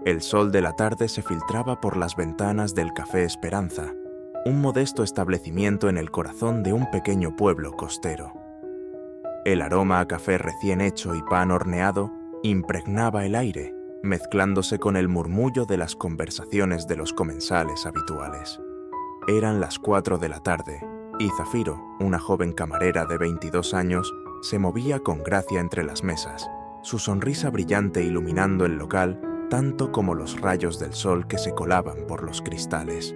El sol de la tarde se filtraba por las ventanas del Café Esperanza, un modesto establecimiento en el corazón de un pequeño pueblo costero. El aroma a café recién hecho y pan horneado impregnaba el aire, mezclándose con el murmullo de las conversaciones de los comensales habituales. Eran las 4 de la tarde, y Zafiro, una joven camarera de 22 años, se movía con gracia entre las mesas, su sonrisa brillante iluminando el local tanto como los rayos del sol que se colaban por los cristales.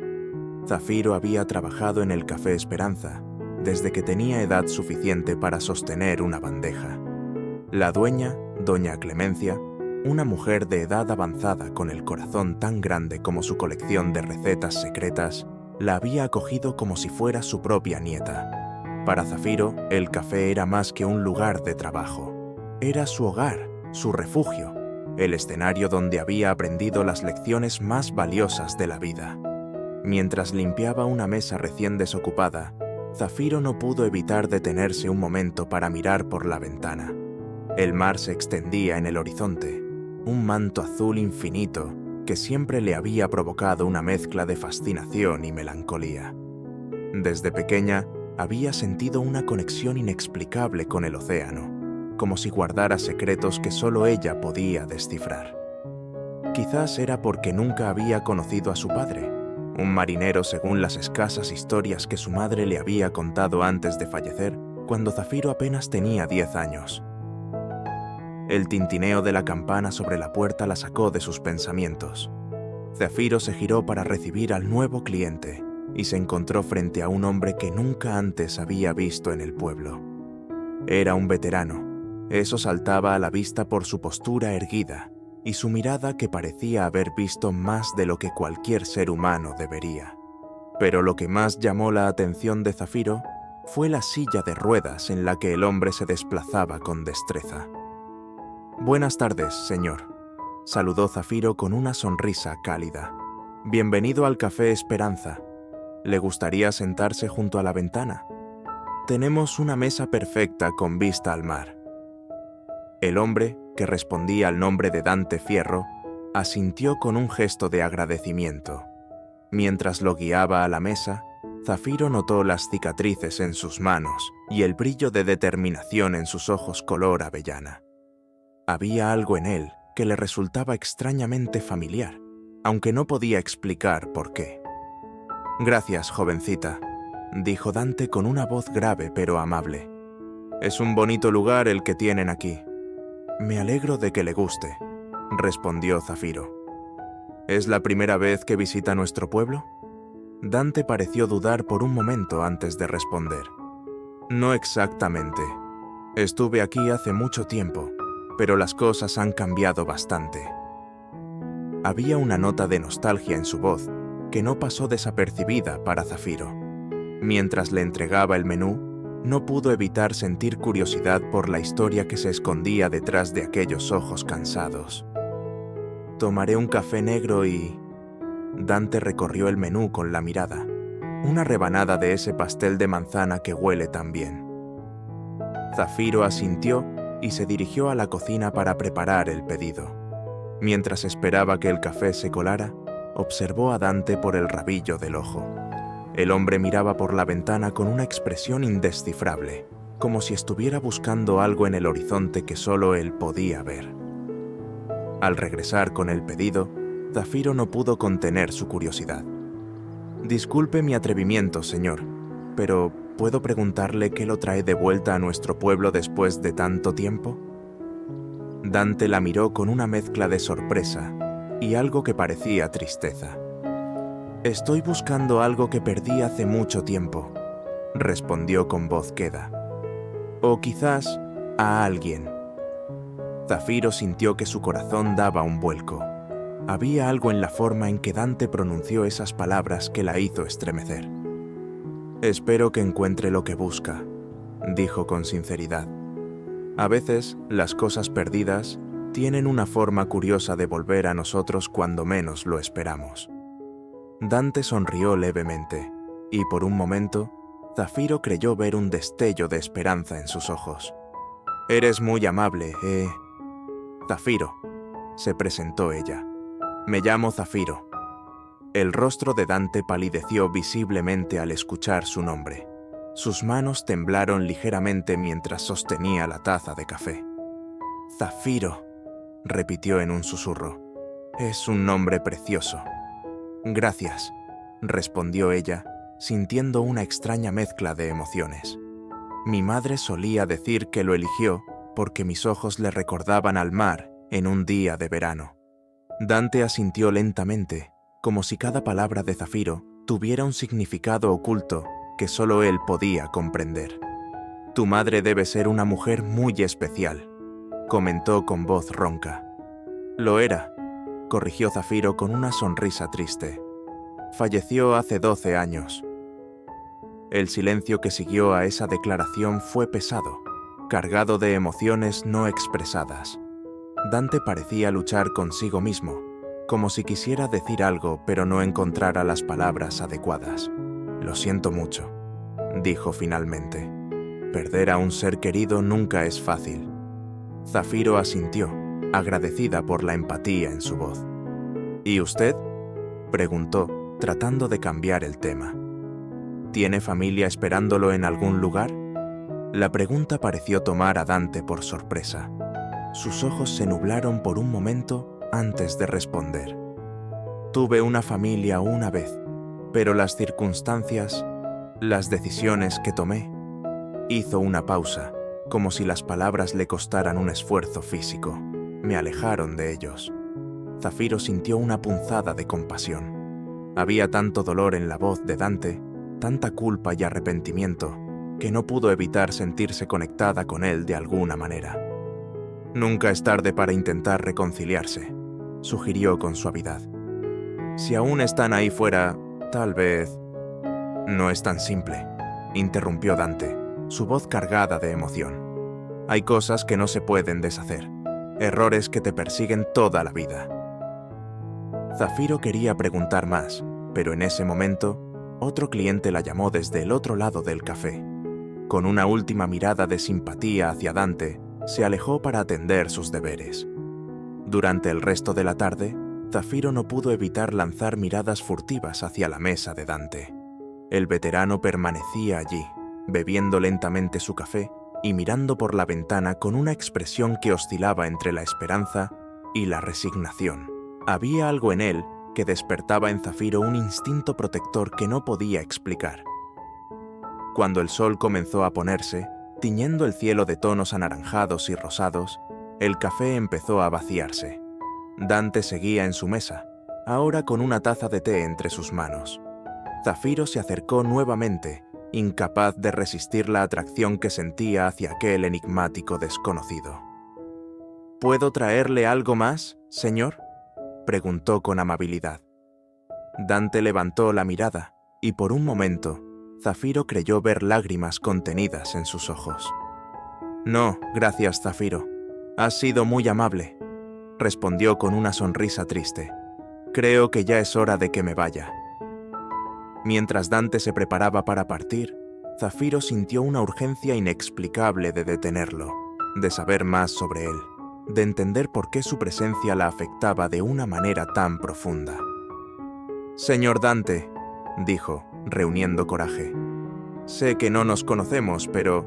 Zafiro había trabajado en el Café Esperanza desde que tenía edad suficiente para sostener una bandeja. La dueña, doña Clemencia, una mujer de edad avanzada con el corazón tan grande como su colección de recetas secretas, la había acogido como si fuera su propia nieta. Para Zafiro, el café era más que un lugar de trabajo. Era su hogar, su refugio, el escenario donde había aprendido las lecciones más valiosas de la vida. Mientras limpiaba una mesa recién desocupada, Zafiro no pudo evitar detenerse un momento para mirar por la ventana. El mar se extendía en el horizonte, un manto azul infinito que siempre le había provocado una mezcla de fascinación y melancolía. Desde pequeña había sentido una conexión inexplicable con el océano, como si guardara secretos que solo ella podía descifrar. Quizás era porque nunca había conocido a su padre, un marinero según las escasas historias que su madre le había contado antes de fallecer, cuando Zafiro apenas tenía 10 años. El tintineo de la campana sobre la puerta la sacó de sus pensamientos. Zafiro se giró para recibir al nuevo cliente y se encontró frente a un hombre que nunca antes había visto en el pueblo. Era un veterano. Eso saltaba a la vista por su postura erguida y su mirada que parecía haber visto más de lo que cualquier ser humano debería. Pero lo que más llamó la atención de Zafiro fue la silla de ruedas en la que el hombre se desplazaba con destreza. «Buenas tardes, señor», saludó Zafiro con una sonrisa cálida. «Bienvenido al Café Esperanza. ¿Le gustaría sentarse junto a la ventana? Tenemos una mesa perfecta con vista al mar». El hombre, que respondía al nombre de Dante Fierro, asintió con un gesto de agradecimiento. Mientras lo guiaba a la mesa, Zafiro notó las cicatrices en sus manos y el brillo de determinación en sus ojos color avellana. Había algo en él que le resultaba extrañamente familiar, aunque no podía explicar por qué. «Gracias, jovencita», dijo Dante con una voz grave pero amable. «Es un bonito lugar el que tienen aquí». «Me alegro de que le guste», respondió Zafiro. «¿Es la primera vez que visita nuestro pueblo?» Dante pareció dudar por un momento antes de responder. «No exactamente. Estuve aquí hace mucho tiempo, pero las cosas han cambiado bastante». Había una nota de nostalgia en su voz que no pasó desapercibida para Zafiro. Mientras le entregaba el menú, no pudo evitar sentir curiosidad por la historia que se escondía detrás de aquellos ojos cansados. «Tomaré un café negro y...» Dante recorrió el menú con la mirada. «Una rebanada de ese pastel de manzana que huele tan bien». Zafiro asintió y se dirigió a la cocina para preparar el pedido. Mientras esperaba que el café se colara, observó a Dante por el rabillo del ojo. El hombre miraba por la ventana con una expresión indescifrable, como si estuviera buscando algo en el horizonte que solo él podía ver. Al regresar con el pedido, Zafiro no pudo contener su curiosidad. «Disculpe mi atrevimiento, señor, pero ¿puedo preguntarle qué lo trae de vuelta a nuestro pueblo después de tanto tiempo?» Dante la miró con una mezcla de sorpresa y algo que parecía tristeza. «Estoy buscando algo que perdí hace mucho tiempo», respondió con voz queda. «O quizás a alguien». Zafiro sintió que su corazón daba un vuelco. Había algo en la forma en que Dante pronunció esas palabras que la hizo estremecer. «Espero que encuentre lo que busca», dijo con sinceridad. «A veces, las cosas perdidas tienen una forma curiosa de volver a nosotros cuando menos lo esperamos». Dante sonrió levemente, y por un momento, Zafiro creyó ver un destello de esperanza en sus ojos. «Eres muy amable, Zafiro», se presentó ella. Me llamo Zafiro. El rostro de Dante palideció visiblemente al escuchar su nombre. Sus manos temblaron ligeramente mientras sostenía la taza de café. Zafiro, repitió en un susurro. Es un nombre precioso. Gracias, respondió ella, sintiendo una extraña mezcla de emociones. Mi madre solía decir que lo eligió porque mis ojos le recordaban al mar en un día de verano. Dante asintió lentamente, como si cada palabra de Zafiro tuviera un significado oculto que solo él podía comprender. Tu madre debe ser una mujer muy especial, comentó con voz ronca. Lo era, corrigió Zafiro con una sonrisa triste. Falleció hace 12 años. El silencio que siguió a esa declaración fue pesado, cargado de emociones no expresadas. Dante parecía luchar consigo mismo, como si quisiera decir algo pero no encontrara las palabras adecuadas. Lo siento mucho, dijo finalmente. Perder a un ser querido nunca es fácil. Zafiro asintió, agradecida por la empatía en su voz. ¿Y usted?, preguntó, tratando de cambiar el tema. ¿Tiene familia esperándolo en algún lugar? La pregunta pareció tomar a Dante por sorpresa. Sus ojos se nublaron por un momento antes de responder. Tuve una familia una vez, pero las circunstancias, las decisiones que tomé. Hizo una pausa, como si las palabras le costaran un esfuerzo físico. Me alejaron de ellos. Zafiro sintió una punzada de compasión. Había tanto dolor en la voz de Dante, tanta culpa y arrepentimiento, que no pudo evitar sentirse conectada con él de alguna manera. Nunca es tarde para intentar reconciliarse, sugirió con suavidad. Si aún están ahí fuera, tal vez... No es tan simple, interrumpió Dante, su voz cargada de emoción. Hay cosas que no se pueden deshacer, errores que te persiguen toda la vida. Zafiro quería preguntar más, pero en ese momento, otro cliente la llamó desde el otro lado del café. Con una última mirada de simpatía hacia Dante, se alejó para atender sus deberes. Durante el resto de la tarde, Zafiro no pudo evitar lanzar miradas furtivas hacia la mesa de Dante. El veterano permanecía allí, bebiendo lentamente su café y mirando por la ventana con una expresión que oscilaba entre la esperanza y la resignación. Había algo en él que despertaba en Zafiro un instinto protector que no podía explicar. Cuando el sol comenzó a ponerse, tiñendo el cielo de tonos anaranjados y rosados, el café empezó a vaciarse. Dante seguía en su mesa, ahora con una taza de té entre sus manos. Zafiro se acercó nuevamente, incapaz de resistir la atracción que sentía hacia aquel enigmático desconocido. ¿Puedo traerle algo más, señor?, preguntó con amabilidad. Dante levantó la mirada, y por un momento, Zafiro creyó ver lágrimas contenidas en sus ojos. No, gracias, Zafiro. Has sido muy amable, respondió con una sonrisa triste. Creo que ya es hora de que me vaya. Mientras Dante se preparaba para partir, Zafiro sintió una urgencia inexplicable de detenerlo, de saber más sobre él, de entender por qué su presencia la afectaba de una manera tan profunda. Señor Dante, dijo, reuniendo coraje. Sé que no nos conocemos, pero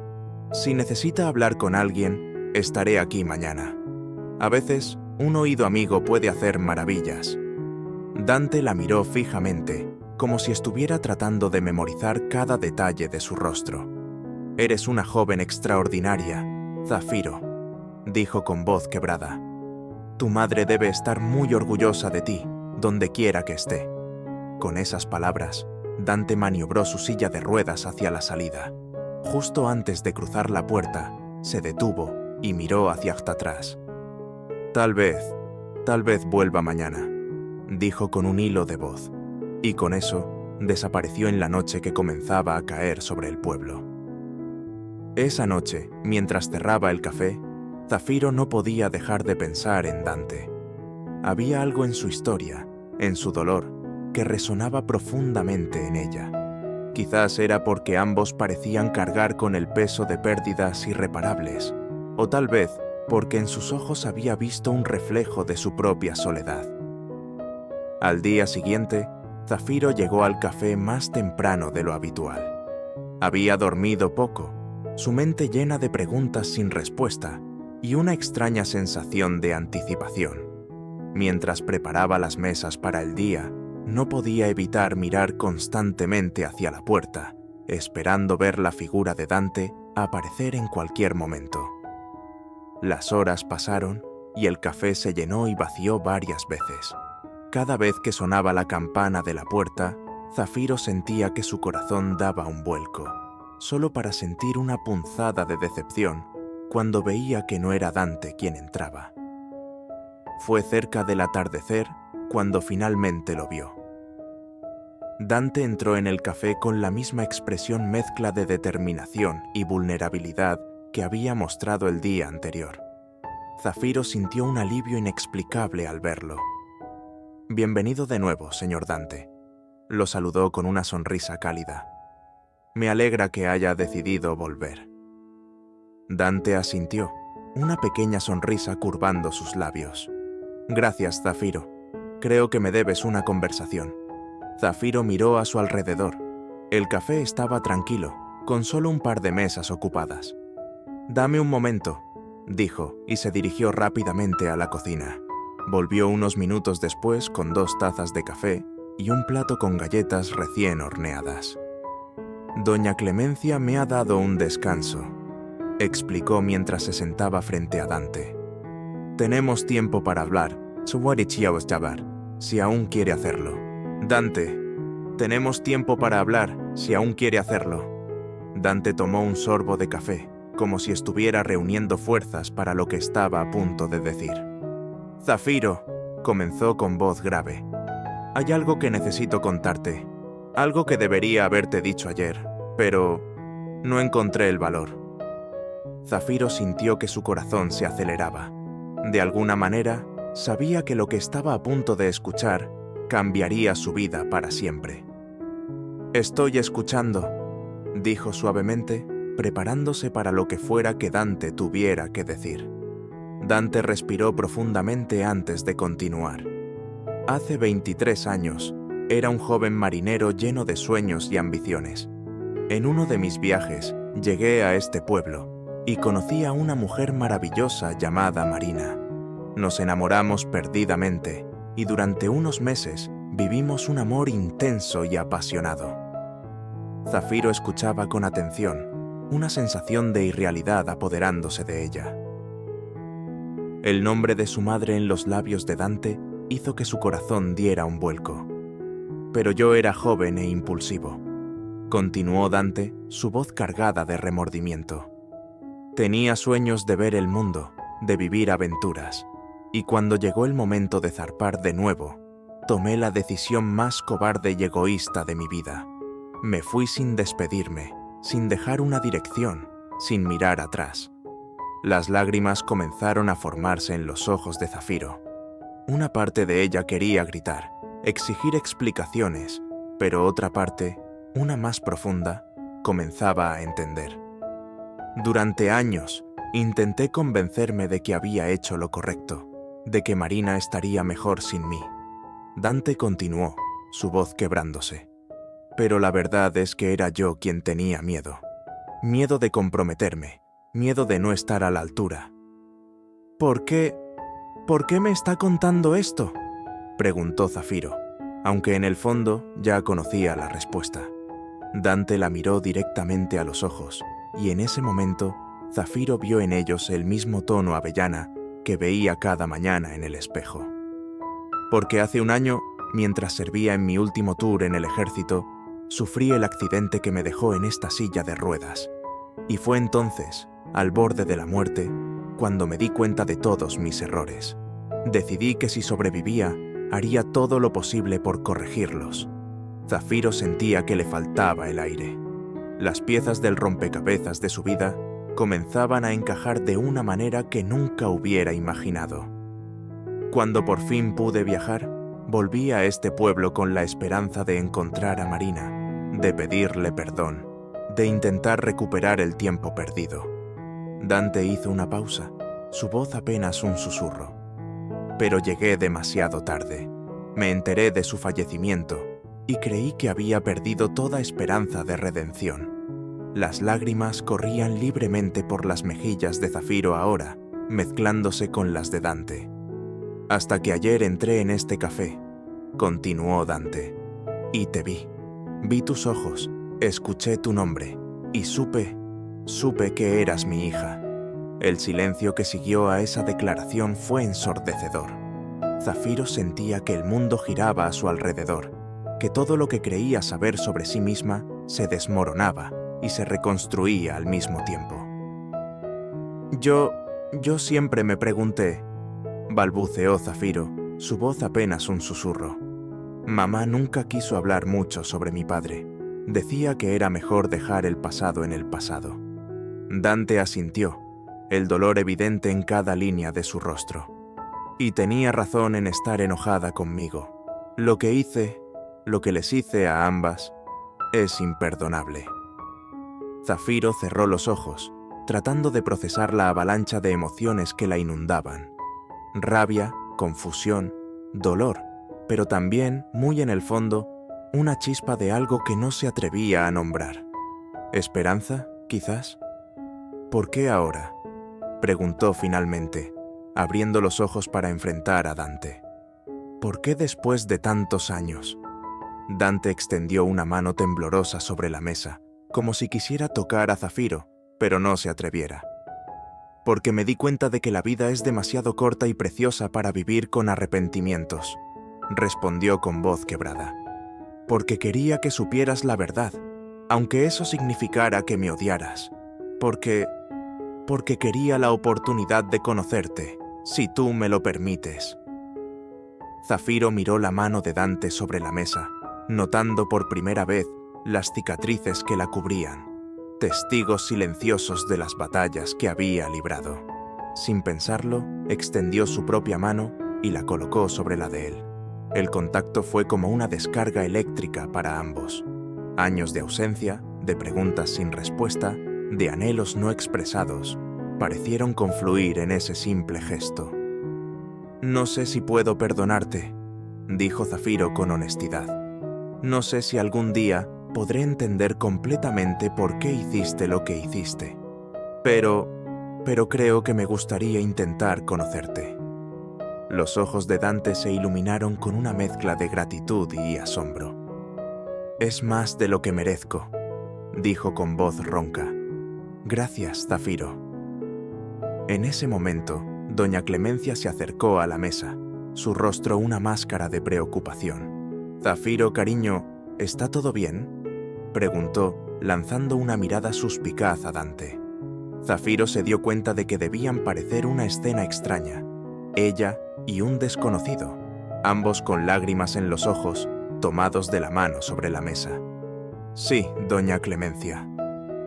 si necesita hablar con alguien, estaré aquí mañana. A veces, un oído amigo puede hacer maravillas. Dante la miró fijamente, como si estuviera tratando de memorizar cada detalle de su rostro. Eres una joven extraordinaria, Zafiro, dijo con voz quebrada. Tu madre debe estar muy orgullosa de ti, donde quiera que esté. Con esas palabras, Dante maniobró su silla de ruedas hacia la salida. Justo antes de cruzar la puerta, se detuvo y miró hacia atrás. Tal vez vuelva mañana, dijo con un hilo de voz, y con eso desapareció en la noche que comenzaba a caer sobre el pueblo. Esa noche, mientras cerraba el café, Zafiro no podía dejar de pensar en Dante. Había algo en su historia, en su dolor, que resonaba profundamente en ella. Quizás era porque ambos parecían cargar con el peso de pérdidas irreparables, o tal vez porque en sus ojos había visto un reflejo de su propia soledad. Al día siguiente, Zafiro llegó al café más temprano de lo habitual. Había dormido poco, su mente llena de preguntas sin respuesta y una extraña sensación de anticipación. Mientras preparaba las mesas para el día, no podía evitar mirar constantemente hacia la puerta, esperando ver la figura de Dante aparecer en cualquier momento. Las horas pasaron y el café se llenó y vació varias veces. Cada vez que sonaba la campana de la puerta, Zafiro sentía que su corazón daba un vuelco, solo para sentir una punzada de decepción cuando veía que no era Dante quien entraba. Fue cerca del atardecer cuando finalmente lo vio. Dante entró en el café con la misma expresión mezcla de determinación y vulnerabilidad que había mostrado el día anterior. Zafiro sintió un alivio inexplicable al verlo. «Bienvenido de nuevo, señor Dante», lo saludó con una sonrisa cálida. «Me alegra que haya decidido volver». Dante asintió, una pequeña sonrisa curvando sus labios. «Gracias, Zafiro. Creo que me debes una conversación». Zafiro miró a su alrededor. El café estaba tranquilo, con solo un par de mesas ocupadas. «Dame un momento», dijo, y se dirigió rápidamente a la cocina. Volvió unos minutos después con 2 tazas de café y un plato con galletas recién horneadas. «Doña Clemencia me ha dado un descanso», explicó mientras se sentaba frente a Dante. «Tenemos tiempo para hablar, si aún quiere hacerlo». «Dante, tenemos tiempo para hablar, si aún quiere hacerlo». Dante tomó un sorbo de café, como si estuviera reuniendo fuerzas para lo que estaba a punto de decir. «Zafiro», comenzó con voz grave, «hay algo que necesito contarte, algo que debería haberte dicho ayer, pero no encontré el valor». Zafiro sintió que su corazón se aceleraba. De alguna manera, sabía que lo que estaba a punto de escuchar cambiaría su vida para siempre. «Estoy escuchando», dijo suavemente, preparándose para lo que fuera que Dante tuviera que decir. Dante respiró profundamente antes de continuar. Hace 23 años, era un joven marinero lleno de sueños y ambiciones. En uno de mis viajes, llegué a este pueblo y conocí a una mujer maravillosa llamada Marina. Nos enamoramos perdidamente y durante unos meses vivimos un amor intenso y apasionado. Zafiro escuchaba con atención, una sensación de irrealidad apoderándose de ella. El nombre de su madre en los labios de Dante hizo que su corazón diera un vuelco. «Pero yo era joven e impulsivo», continuó Dante, su voz cargada de remordimiento. «Tenía sueños de ver el mundo, de vivir aventuras, y cuando llegó el momento de zarpar de nuevo, tomé la decisión más cobarde y egoísta de mi vida. Me fui sin despedirme, sin dejar una dirección, sin mirar atrás». Las lágrimas comenzaron a formarse en los ojos de Zafiro. Una parte de ella quería gritar, exigir explicaciones, pero otra parte, una más profunda, comenzaba a entender. «Durante años, intenté convencerme de que había hecho lo correcto, de que Marina estaría mejor sin mí». Dante continuó, su voz quebrándose. «Pero la verdad es que era yo quien tenía miedo. Miedo de comprometerme, miedo de no estar a la altura». «¿Por qué me está contando esto?», preguntó Zafiro, aunque en el fondo ya conocía la respuesta. Dante la miró directamente a los ojos, y en ese momento Zafiro vio en ellos el mismo tono avellana que veía cada mañana en el espejo. «Porque hace un año, mientras servía en mi último tour en el ejército, sufrí el accidente que me dejó en esta silla de ruedas. Y fue entonces, al borde de la muerte, cuando me di cuenta de todos mis errores. Decidí que si sobrevivía, haría todo lo posible por corregirlos». Zafiro sentía que le faltaba el aire. Las piezas del rompecabezas de su vida comenzaban a encajar de una manera que nunca hubiera imaginado. Cuando por fin pude viajar, volví a este pueblo con la esperanza de encontrar a Marina, de pedirle perdón, de intentar recuperar el tiempo perdido. Dante hizo una pausa, su voz apenas un susurro. «Pero llegué demasiado tarde. Me enteré de su fallecimiento y creí que había perdido toda esperanza de redención. Las lágrimas corrían libremente por las mejillas de Zafiro ahora, mezclándose con las de Dante. Hasta que ayer entré en este café, continuó Dante, y te vi. Vi tus ojos, escuché tu nombre, y supe que eras mi hija. El silencio que siguió a esa declaración fue ensordecedor. Zafiro sentía que el mundo giraba a su alrededor, que todo lo que creía saber sobre sí misma se desmoronaba y se reconstruía al mismo tiempo. Yo siempre me pregunté, balbuceó Zafiro, su voz apenas un susurro. Mamá nunca quiso hablar mucho sobre mi padre. Decía que era mejor dejar el pasado en el pasado. Dante asintió, el dolor evidente en cada línea de su rostro. Y tenía razón en estar enojada conmigo. Lo que les hice a ambas, es imperdonable. Zafiro cerró los ojos, tratando de procesar la avalancha de emociones que la inundaban. Rabia, confusión, dolor, pero también, muy en el fondo, una chispa de algo que no se atrevía a nombrar. ¿Esperanza, quizás? ¿Por qué ahora?, preguntó finalmente, abriendo los ojos para enfrentar a Dante. ¿Por qué después de tantos años? Dante extendió una mano temblorosa sobre la mesa, como si quisiera tocar a Zafiro, pero no se atreviera. Porque me di cuenta de que la vida es demasiado corta y preciosa para vivir con arrepentimientos, respondió con voz quebrada. Porque quería que supieras la verdad, aunque eso significara que me odiaras. Porque quería la oportunidad de conocerte, si tú me lo permites. Zafiro miró la mano de Dante sobre la mesa, notando por primera vez las cicatrices que la cubrían, testigos silenciosos de las batallas que había librado. Sin pensarlo, extendió su propia mano y la colocó sobre la de él. El contacto fue como una descarga eléctrica para ambos. Años de ausencia, de preguntas sin respuesta, de anhelos no expresados, parecieron confluir en ese simple gesto. No sé si puedo perdonarte, dijo Zafiro con honestidad. No sé si algún día podré entender completamente por qué hiciste lo que hiciste. Pero creo que me gustaría intentar conocerte. Los ojos de Dante se iluminaron con una mezcla de gratitud y asombro. Es más de lo que merezco, dijo con voz ronca. Gracias, Zafiro. En ese momento, doña Clemencia se acercó a la mesa, su rostro una máscara de preocupación. Zafiro, cariño, ¿está todo bien?, preguntó, lanzando una mirada suspicaz a Dante. Zafiro se dio cuenta de que debían parecer una escena extraña, ella y un desconocido, ambos con lágrimas en los ojos, tomados de la mano sobre la mesa. Sí, doña Clemencia,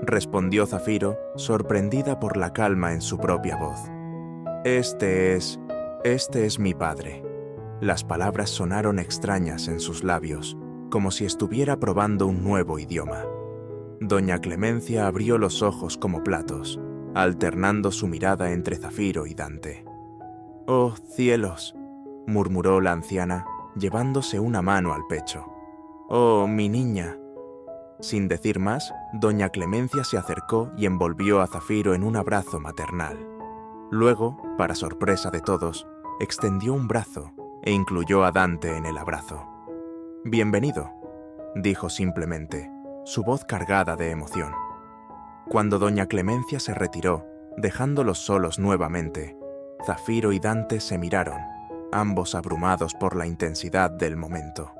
respondió Zafiro, sorprendida por la calma en su propia voz. Este es mi padre. Las palabras sonaron extrañas en sus labios, como si estuviera probando un nuevo idioma. Doña Clemencia abrió los ojos como platos, alternando su mirada entre Zafiro y Dante. «Oh, cielos», murmuró la anciana, llevándose una mano al pecho. «Oh, mi niña». Sin decir más, doña Clemencia se acercó y envolvió a Zafiro en un abrazo maternal. Luego, para sorpresa de todos, extendió un brazo e incluyó a Dante en el abrazo. «Bienvenido», dijo simplemente, su voz cargada de emoción. Cuando doña Clemencia se retiró, dejándolos solos nuevamente, Zafiro y Dante se miraron, ambos abrumados por la intensidad del momento.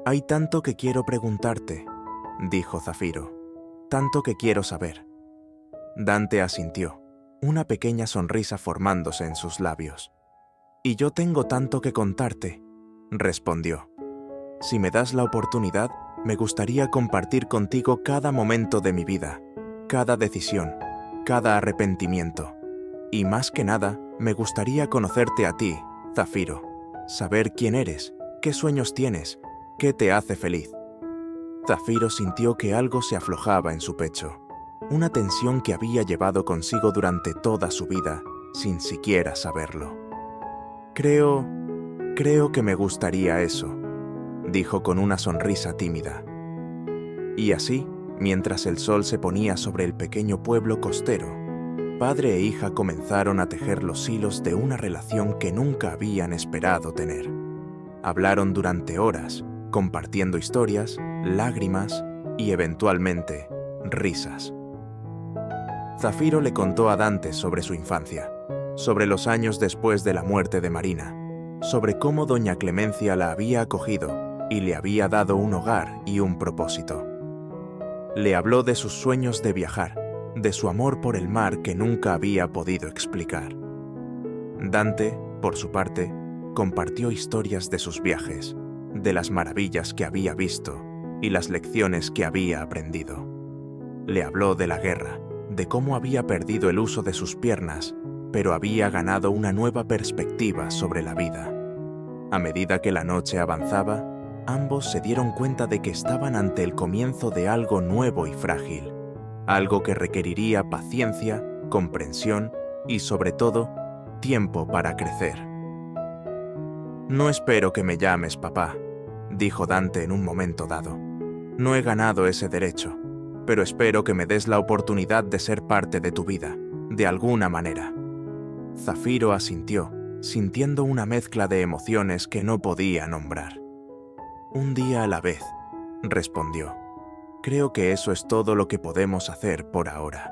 «Hay tanto que quiero preguntarte», dijo Zafiro, «tanto que quiero saber». Dante asintió, una pequeña sonrisa formándose en sus labios. «Y yo tengo tanto que contarte», respondió. «Si me das la oportunidad, me gustaría compartir contigo cada momento de mi vida, cada decisión, cada arrepentimiento. Y más que nada, me gustaría conocerte a ti, Zafiro, saber quién eres, qué sueños tienes, qué te hace feliz». Zafiro sintió que algo se aflojaba en su pecho, una tensión que había llevado consigo durante toda su vida, sin siquiera saberlo. Creo Creo que me gustaría eso, dijo con una sonrisa tímida. Y así, mientras el sol se ponía sobre el pequeño pueblo costero, padre e hija comenzaron a tejer los hilos de una relación que nunca habían esperado tener. Hablaron durante horas, compartiendo historias, lágrimas y, eventualmente, risas. Zafiro le contó a Dante sobre su infancia, sobre los años después de la muerte de Marina, sobre cómo doña Clemencia la había acogido y le había dado un hogar y un propósito. Le habló de sus sueños de viajar, de su amor por el mar que nunca había podido explicar. Dante, por su parte, compartió historias de sus viajes, de las maravillas que había visto y las lecciones que había aprendido. Le habló de la guerra, de cómo había perdido el uso de sus piernas, pero había ganado una nueva perspectiva sobre la vida. A medida que la noche avanzaba, ambos se dieron cuenta de que estaban ante el comienzo de algo nuevo y frágil, algo que requeriría paciencia, comprensión y, sobre todo, tiempo para crecer. «No espero que me llames papá», dijo Dante en un momento dado. «No he ganado ese derecho, pero espero que me des la oportunidad de ser parte de tu vida, de alguna manera». Zafiro asintió, sintiendo una mezcla de emociones que no podía nombrar. «Un día a la vez», respondió. «Creo que eso es todo lo que podemos hacer por ahora».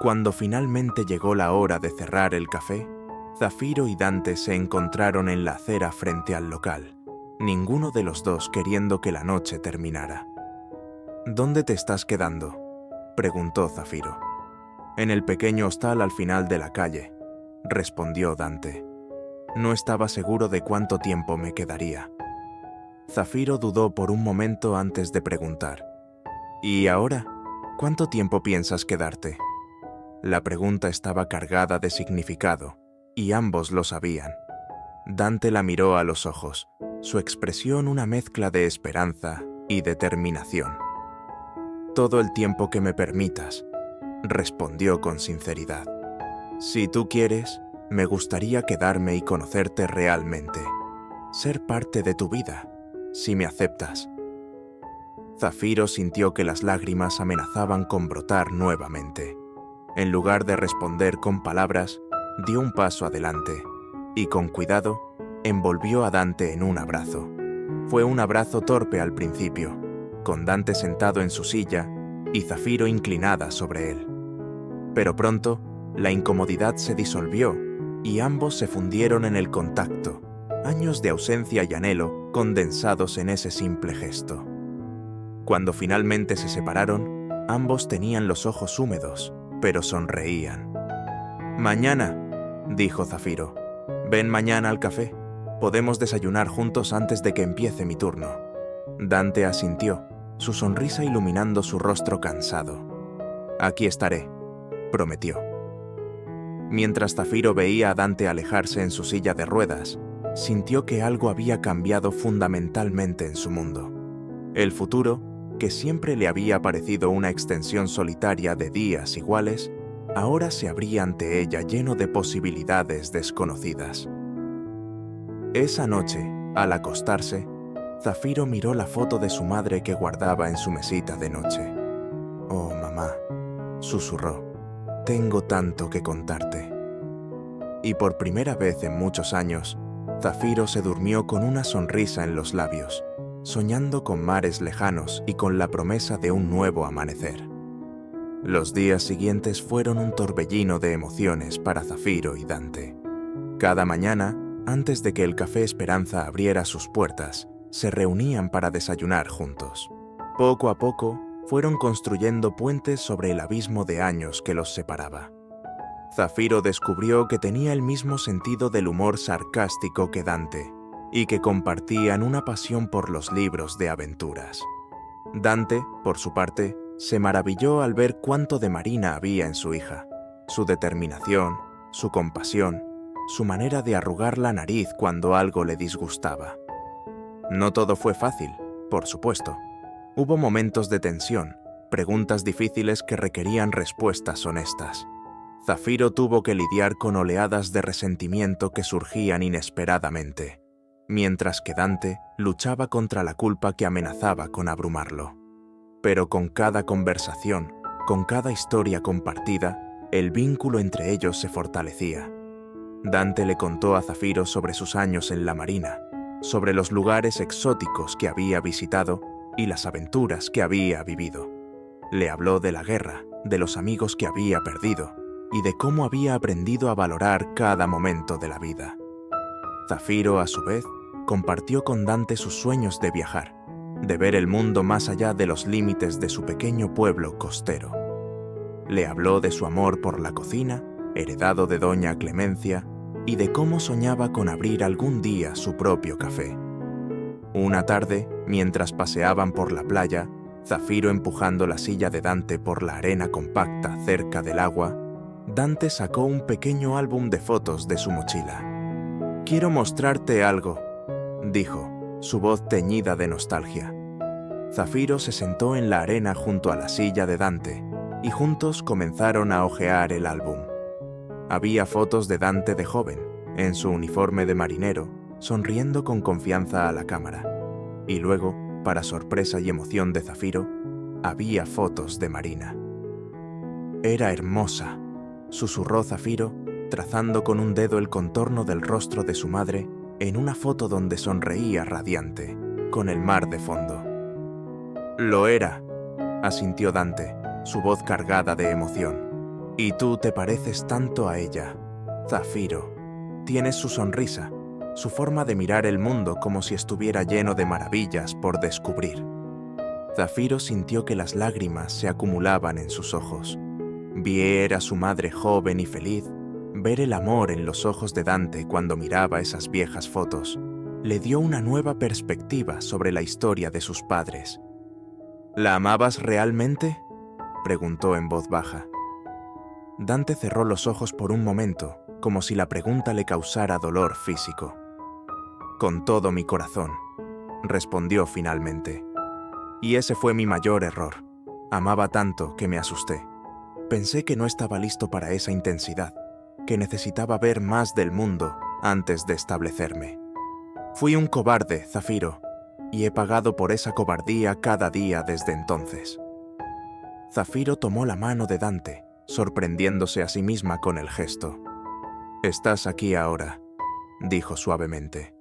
Cuando finalmente llegó la hora de cerrar el café, Zafiro y Dante se encontraron en la acera frente al local, ninguno de los dos queriendo que la noche terminara. «¿Dónde te estás quedando?», preguntó Zafiro. «En el pequeño hostal al final de la calle», respondió Dante. No estaba seguro de cuánto tiempo me quedaría. Zafiro dudó por un momento antes de preguntar. «¿Y ahora? ¿Cuánto tiempo piensas quedarte?». La pregunta estaba cargada de significado, y ambos lo sabían. Dante la miró a los ojos, su expresión una mezcla de esperanza y determinación. «Todo el tiempo que me permitas», respondió con sinceridad. «Si tú quieres, me gustaría quedarme y conocerte realmente, ser parte de tu vida, si me aceptas». Zafiro sintió que las lágrimas amenazaban con brotar nuevamente. En lugar de responder con palabras, dio un paso adelante y, con cuidado, envolvió a Dante en un abrazo. Fue un abrazo torpe al principio, con Dante sentado en su silla y Zafiro inclinada sobre él. Pero pronto, la incomodidad se disolvió y ambos se fundieron en el contacto, años de ausencia y anhelo condensados en ese simple gesto. Cuando finalmente se separaron, ambos tenían los ojos húmedos, pero sonreían. «Mañana», dijo Zafiro. «Ven mañana al café. Podemos desayunar juntos antes de que empiece mi turno». Dante asintió, su sonrisa iluminando su rostro cansado. «Aquí estaré», prometió. Mientras Zafiro veía a Dante alejarse en su silla de ruedas, sintió que algo había cambiado fundamentalmente en su mundo. El futuro, que siempre le había parecido una extensión solitaria de días iguales, ahora se abría ante ella lleno de posibilidades desconocidas. Esa noche, al acostarse, Zafiro miró la foto de su madre que guardaba en su mesita de noche. «Oh, mamá», susurró, «tengo tanto que contarte». Y por primera vez en muchos años, Zafiro se durmió con una sonrisa en los labios, soñando con mares lejanos y con la promesa de un nuevo amanecer. Los días siguientes fueron un torbellino de emociones para Zafiro y Dante. Cada mañana, antes de que el Café Esperanza abriera sus puertas, se reunían para desayunar juntos. Poco a poco, fueron construyendo puentes sobre el abismo de años que los separaba. Zafiro descubrió que tenía el mismo sentido del humor sarcástico que Dante, y que compartían una pasión por los libros de aventuras. Dante, por su parte, se maravilló al ver cuánto de Marina había en su hija, su determinación, su compasión, su manera de arrugar la nariz cuando algo le disgustaba. No todo fue fácil, por supuesto. Hubo momentos de tensión, preguntas difíciles que requerían respuestas honestas. Zafiro tuvo que lidiar con oleadas de resentimiento que surgían inesperadamente, mientras que Dante luchaba contra la culpa que amenazaba con abrumarlo. Pero con cada conversación, con cada historia compartida, el vínculo entre ellos se fortalecía. Dante le contó a Zafiro sobre sus años en la marina, sobre los lugares exóticos que había visitado y las aventuras que había vivido. Le habló de la guerra, de los amigos que había perdido y de cómo había aprendido a valorar cada momento de la vida. Zafiro, a su vez, compartió con Dante sus sueños de viajar, de ver el mundo más allá de los límites de su pequeño pueblo costero. Le habló de su amor por la cocina, heredado de doña Clemencia, y de cómo soñaba con abrir algún día su propio café. Una tarde, mientras paseaban por la playa, Zafiro empujando la silla de Dante por la arena compacta cerca del agua, Dante sacó un pequeño álbum de fotos de su mochila. «Quiero mostrarte algo», dijo, su voz teñida de nostalgia. Zafiro se sentó en la arena junto a la silla de Dante y juntos comenzaron a hojear el álbum. Había fotos de Dante de joven, en su uniforme de marinero, sonriendo con confianza a la cámara. Y luego, para sorpresa y emoción de Zafiro, había fotos de Marina. «Era hermosa», susurró Zafiro, trazando con un dedo el contorno del rostro de su madre en una foto donde sonreía radiante, con el mar de fondo. «Lo era», asintió Dante, su voz cargada de emoción. «Y tú te pareces tanto a ella, Zafiro. Tienes su sonrisa, su forma de mirar el mundo como si estuviera lleno de maravillas por descubrir». Zafiro sintió que las lágrimas se acumulaban en sus ojos. Ver a su madre joven y feliz, ver el amor en los ojos de Dante cuando miraba esas viejas fotos, le dio una nueva perspectiva sobre la historia de sus padres. «¿La amabas realmente?», preguntó en voz baja. Dante cerró los ojos por un momento, como si la pregunta le causara dolor físico. «Con todo mi corazón», respondió finalmente. «Y ese fue mi mayor error. Amaba tanto que me asusté. Pensé que no estaba listo para esa intensidad, que necesitaba ver más del mundo antes de establecerme. Fui un cobarde, Zafiro, y he pagado por esa cobardía cada día desde entonces». Zafiro tomó la mano de Dante, sorprendiéndose a sí misma con el gesto. «Estás aquí ahora», dijo suavemente.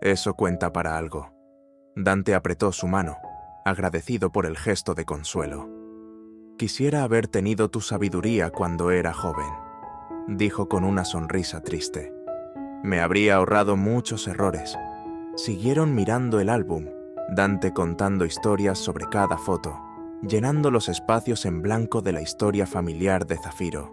«Eso cuenta para algo». Dante apretó su mano, agradecido por el gesto de consuelo. «Quisiera haber tenido tu sabiduría cuando era joven», dijo con una sonrisa triste. «Me habría ahorrado muchos errores». Siguieron mirando el álbum, Dante contando historias sobre cada foto, llenando los espacios en blanco de la historia familiar de Zafiro.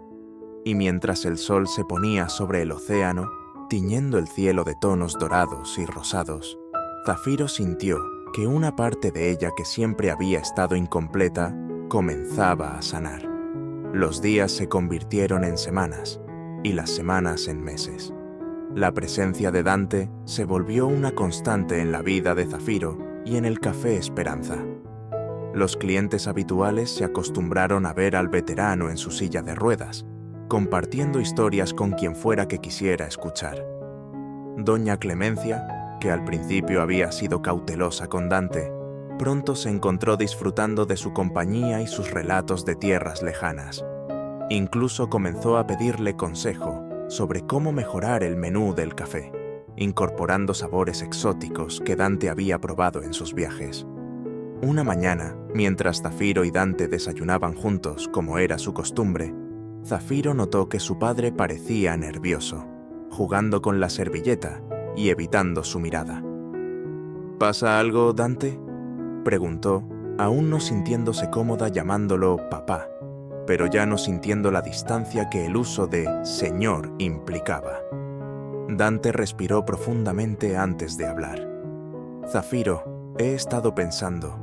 Y mientras el sol se ponía sobre el océano, tiñendo el cielo de tonos dorados y rosados, Zafiro sintió que una parte de ella que siempre había estado incompleta comenzaba a sanar. Los días se convirtieron en semanas y las semanas en meses. La presencia de Dante se volvió una constante en la vida de Zafiro y en el Café Esperanza. Los clientes habituales se acostumbraron a ver al veterano en su silla de ruedas, compartiendo historias con quien fuera que quisiera escuchar. Doña Clemencia, que al principio había sido cautelosa con Dante, pronto se encontró disfrutando de su compañía y sus relatos de tierras lejanas. Incluso comenzó a pedirle consejo sobre cómo mejorar el menú del café, incorporando sabores exóticos que Dante había probado en sus viajes. Una mañana, mientras Zafiro y Dante desayunaban juntos como era su costumbre, Zafiro notó que su padre parecía nervioso, jugando con la servilleta y evitando su mirada. «¿Pasa algo, Dante?», preguntó, aún no sintiéndose cómoda llamándolo papá, pero ya no sintiendo la distancia que el uso de señor implicaba. Dante respiró profundamente antes de hablar. «Zafiro, he estado pensando.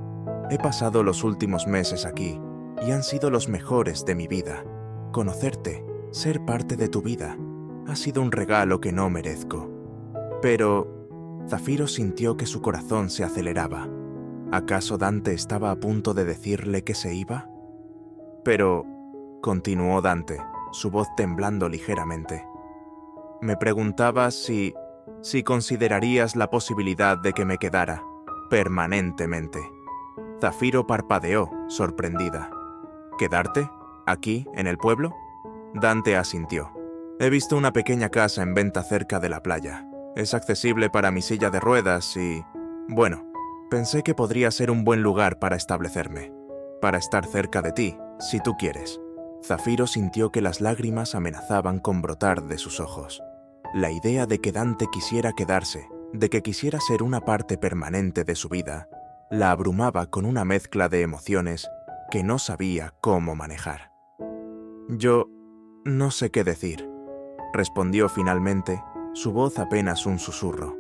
He pasado los últimos meses aquí y han sido los mejores de mi vida. Conocerte, ser parte de tu vida, ha sido un regalo que no merezco». Pero Zafiro sintió que su corazón se aceleraba. ¿Acaso Dante estaba a punto de decirle que se iba? «Pero», continuó Dante, su voz temblando ligeramente. Me preguntaba si considerarías la posibilidad de que me quedara permanentemente. Zafiro parpadeó, sorprendida. ¿Quedarte? ¿Aquí, en el pueblo? Dante asintió. He visto una pequeña casa en venta cerca de la playa. Es accesible para mi silla de ruedas y... bueno, pensé que podría ser un buen lugar para establecerme. Para estar cerca de ti, si tú quieres. Zafiro sintió que las lágrimas amenazaban con brotar de sus ojos. La idea de que Dante quisiera quedarse, de que quisiera ser una parte permanente de su vida, la abrumaba con una mezcla de emociones que no sabía cómo manejar. Yo no sé qué decir, respondió finalmente, su voz apenas un susurro.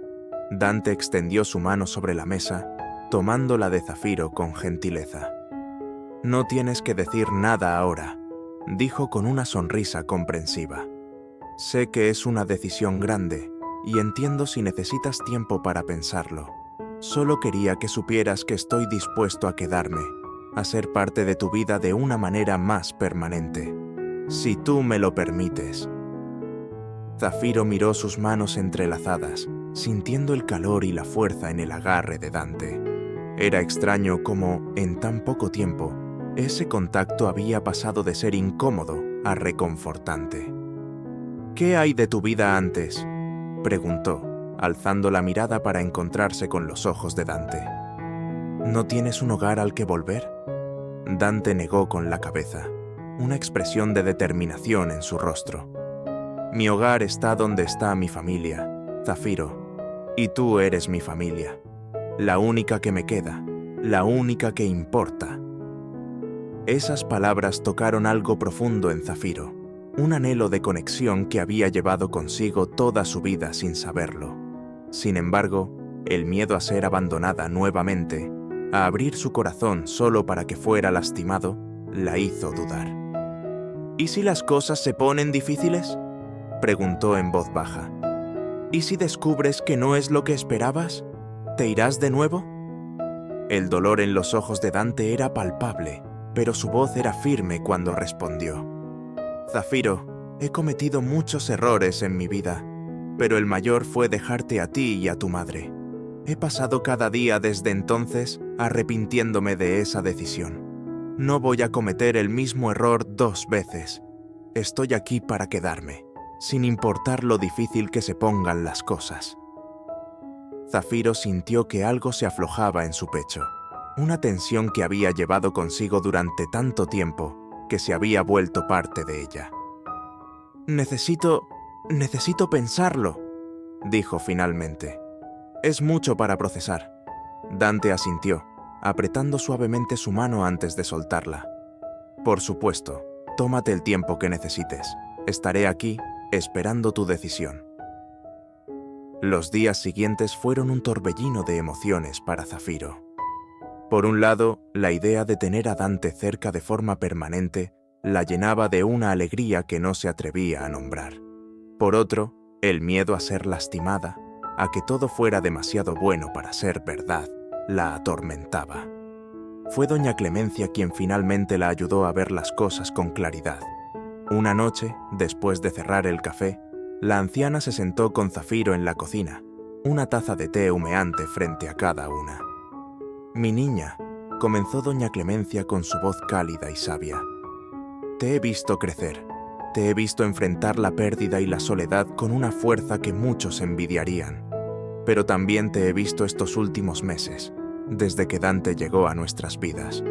Dante extendió su mano sobre la mesa, tomando la de Zafiro con gentileza. No tienes que decir nada ahora, dijo con una sonrisa comprensiva. Sé que es una decisión grande y entiendo si necesitas tiempo para pensarlo. Solo quería que supieras que estoy dispuesto a quedarme, a ser parte de tu vida de una manera más permanente, si tú me lo permites. Zafiro miró sus manos entrelazadas, sintiendo el calor y la fuerza en el agarre de Dante. Era extraño cómo, en tan poco tiempo, ese contacto había pasado de ser incómodo a reconfortante. ¿Qué hay de tu vida antes?, preguntó, alzando la mirada para encontrarse con los ojos de Dante. ¿No tienes un hogar al que volver? Dante negó con la cabeza, una expresión de determinación en su rostro. Mi hogar está donde está mi familia, Zafiro, y tú eres mi familia, la única que me queda, la única que importa. Esas palabras tocaron algo profundo en Zafiro, un anhelo de conexión que había llevado consigo toda su vida sin saberlo. Sin embargo, el miedo a ser abandonada nuevamente, a abrir su corazón solo para que fuera lastimado, la hizo dudar. ¿Y si las cosas se ponen difíciles?, preguntó en voz baja. ¿Y si descubres que no es lo que esperabas? ¿Te irás de nuevo? El dolor en los ojos de Dante era palpable, pero su voz era firme cuando respondió. Zafiro, he cometido muchos errores en mi vida, pero el mayor fue dejarte a ti y a tu madre. He pasado cada día desde entonces arrepintiéndome de esa decisión. No voy a cometer el mismo error 2 veces. Estoy aquí para quedarme, sin importar lo difícil que se pongan las cosas. Zafiro sintió que algo se aflojaba en su pecho, una tensión que había llevado consigo durante tanto tiempo que se había vuelto parte de ella. Necesito pensarlo, dijo finalmente. Es mucho para procesar. Dante asintió, apretando suavemente su mano antes de soltarla. Por supuesto, tómate el tiempo que necesites. Estaré aquí, esperando tu decisión. Los días siguientes fueron un torbellino de emociones para Zafiro. Por un lado, la idea de tener a Dante cerca de forma permanente la llenaba de una alegría que no se atrevía a nombrar. Por otro, el miedo a ser lastimada, a que todo fuera demasiado bueno para ser verdad, la atormentaba. Fue doña Clemencia quien finalmente la ayudó a ver las cosas con claridad. Una noche, después de cerrar el café, la anciana se sentó con Zafiro en la cocina, una taza de té humeante frente a cada una. «Mi niña», comenzó doña Clemencia con su voz cálida y sabia. «Te he visto crecer, te he visto enfrentar la pérdida y la soledad con una fuerza que muchos envidiarían. Pero también te he visto estos últimos meses, desde que Dante llegó a nuestras vidas».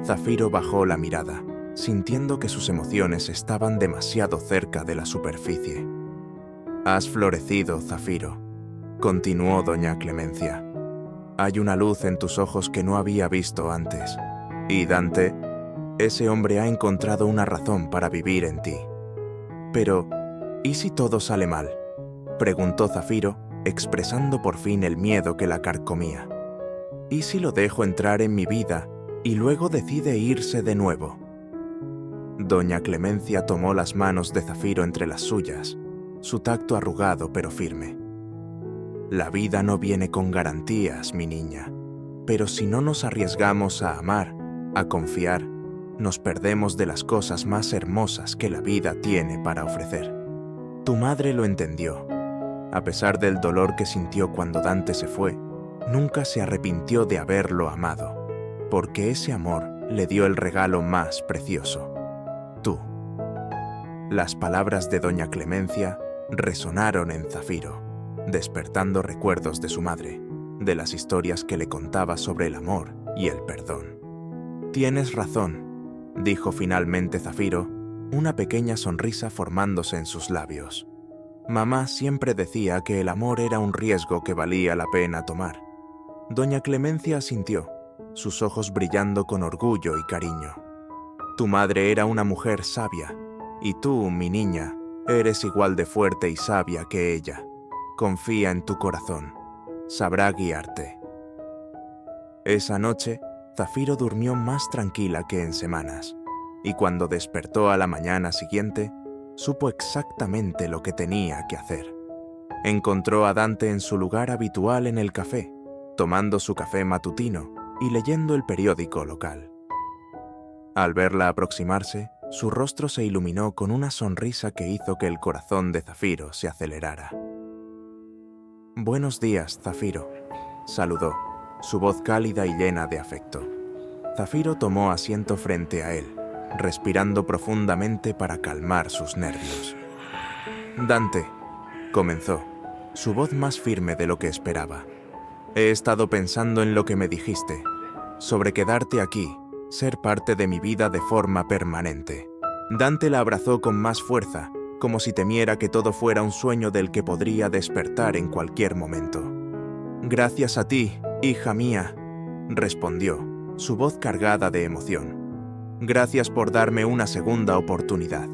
Zafiro bajó la mirada, sintiendo que sus emociones estaban demasiado cerca de la superficie. «Has florecido, Zafiro», continuó doña Clemencia. «Hay una luz en tus ojos que no había visto antes. Y Dante, ese hombre ha encontrado una razón para vivir en ti». «Pero, ¿y si todo sale mal?», preguntó Zafiro, expresando por fin el miedo que la carcomía. «¿Y si lo dejo entrar en mi vida y luego decide irse de nuevo?». Doña Clemencia tomó las manos de Zafiro entre las suyas, su tacto arrugado pero firme. «La vida no viene con garantías, mi niña, pero si no nos arriesgamos a amar, a confiar, nos perdemos de las cosas más hermosas que la vida tiene para ofrecer. Tu madre lo entendió. A pesar del dolor que sintió cuando Dante se fue, nunca se arrepintió de haberlo amado, porque ese amor le dio el regalo más precioso: tú. Las palabras de doña Clemencia resonaron en Zafiro, despertando recuerdos de su madre, de las historias que le contaba sobre el amor y el perdón. Tienes razón, dijo finalmente Zafiro, una pequeña sonrisa formándose en sus labios. Mamá siempre decía que el amor era un riesgo que valía la pena tomar. Doña Clemencia asintió, sus ojos brillando con orgullo y cariño. Tu madre era una mujer sabia, y tú, mi niña, eres igual de fuerte y sabia que ella. Confía en tu corazón, sabrá guiarte. Esa noche, Zafiro durmió más tranquila que en semanas, y cuando despertó a la mañana siguiente, supo exactamente lo que tenía que hacer. Encontró a Dante en su lugar habitual en el café, tomando su café matutino y leyendo el periódico local. Al verla aproximarse, su rostro se iluminó con una sonrisa que hizo que el corazón de Zafiro se acelerara. «Buenos días, Zafiro», saludó, su voz cálida y llena de afecto. Zafiro tomó asiento frente a él, respirando profundamente para calmar sus nervios. «Dante», comenzó, su voz más firme de lo que esperaba. «He estado pensando en lo que me dijiste, sobre quedarte aquí, ser parte de mi vida de forma permanente». Dante la abrazó con más fuerza, como si temiera que todo fuera un sueño del que podría despertar en cualquier momento. «Gracias a ti, hija mía», respondió, su voz cargada de emoción. «Gracias por darme una segunda oportunidad».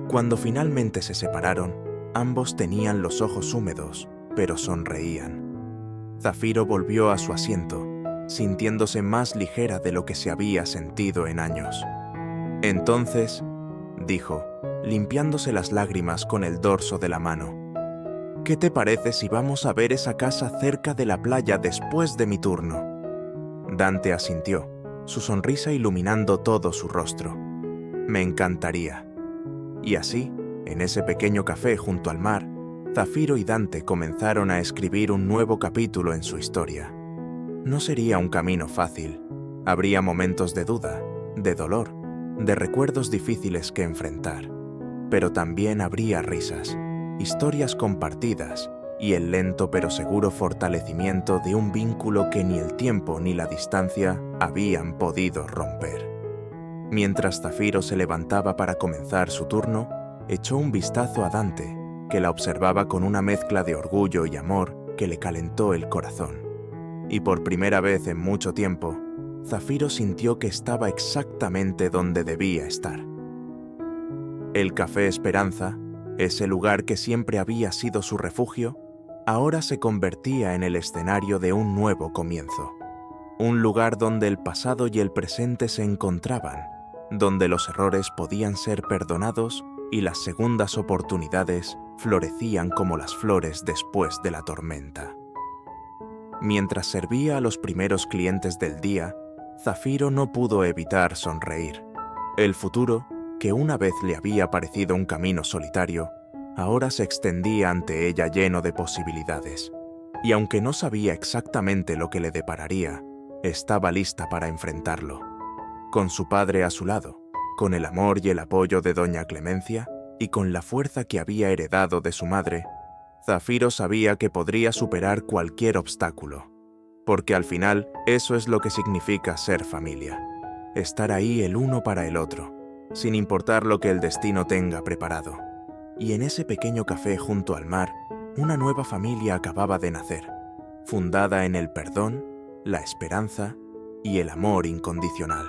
Cuando finalmente se separaron, ambos tenían los ojos húmedos, pero sonreían. Zafiro volvió a su asiento, sintiéndose más ligera de lo que se había sentido en años. «Entonces», dijo, limpiándose las lágrimas con el dorso de la mano, «¿qué te parece si vamos a ver esa casa cerca de la playa después de mi turno?» Dante asintió, su sonrisa iluminando todo su rostro. «Me encantaría». Y así, en ese pequeño café junto al mar, Zafiro y Dante comenzaron a escribir un nuevo capítulo en su historia. No sería un camino fácil. Habría momentos de duda, de dolor, de recuerdos difíciles que enfrentar. Pero también habría risas, historias compartidas y el lento pero seguro fortalecimiento de un vínculo que ni el tiempo ni la distancia habían podido romper. Mientras Zafiro se levantaba para comenzar su turno, echó un vistazo a Dante, que la observaba con una mezcla de orgullo y amor que le calentó el corazón. Y por primera vez en mucho tiempo, Zafiro sintió que estaba exactamente donde debía estar. El Café Esperanza, ese lugar que siempre había sido su refugio, ahora se convertía en el escenario de un nuevo comienzo. Un lugar donde el pasado y el presente se encontraban, donde los errores podían ser perdonados y las segundas oportunidades florecían como las flores después de la tormenta. Mientras servía a los primeros clientes del día, Zafiro no pudo evitar sonreír. El futuro, que una vez le había parecido un camino solitario, ahora se extendía ante ella lleno de posibilidades. Y aunque no sabía exactamente lo que le depararía, estaba lista para enfrentarlo. Con su padre a su lado, con el amor y el apoyo de doña Clemencia, y con la fuerza que había heredado de su madre, Zafiro sabía que podría superar cualquier obstáculo, porque al final eso es lo que significa ser familia, estar ahí el uno para el otro, sin importar lo que el destino tenga preparado. Y en ese pequeño café junto al mar, una nueva familia acababa de nacer, fundada en el perdón, la esperanza y el amor incondicional.